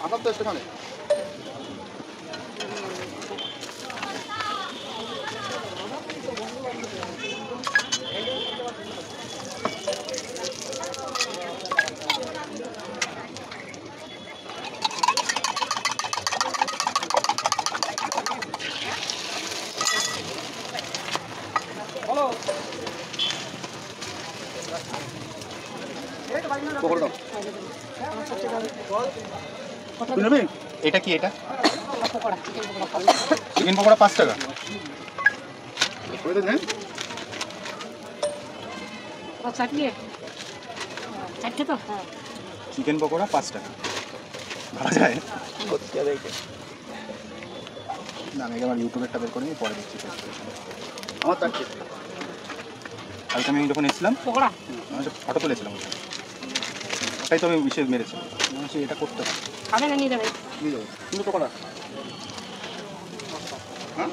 আসাম তো এখানে এটা কি এটা চিকেন পকোড়া 5 টাকা চিকেন পকোড়া 5 টাকা ভালো যায় না আমি আমার ইউটিউবেরটা বের করে নিয়ে পরে দেখছি আমার চারটে কালকে আমি যখন এসেছিলাম আমি ফটো তুলেছিলাম তাই তো আমি বিশেষ মেরেছি এটা করতে হবে খাবে না নিয়ে যাবে নিয়ে যাবো কিন্তু পকোড়া হ্যাঁ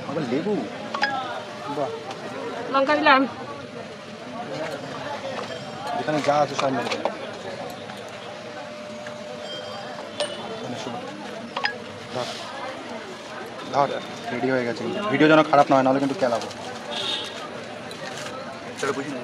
আবার লেবু বাহ লঙ্কা দিলাম এখানে যা আছে সব মেরে দেবে ধর রেডি হয়ে গেছে ভিডিও যেন খারাপ না হয় নাহলে কিন্তু খেলাবো সেটা বুঝি না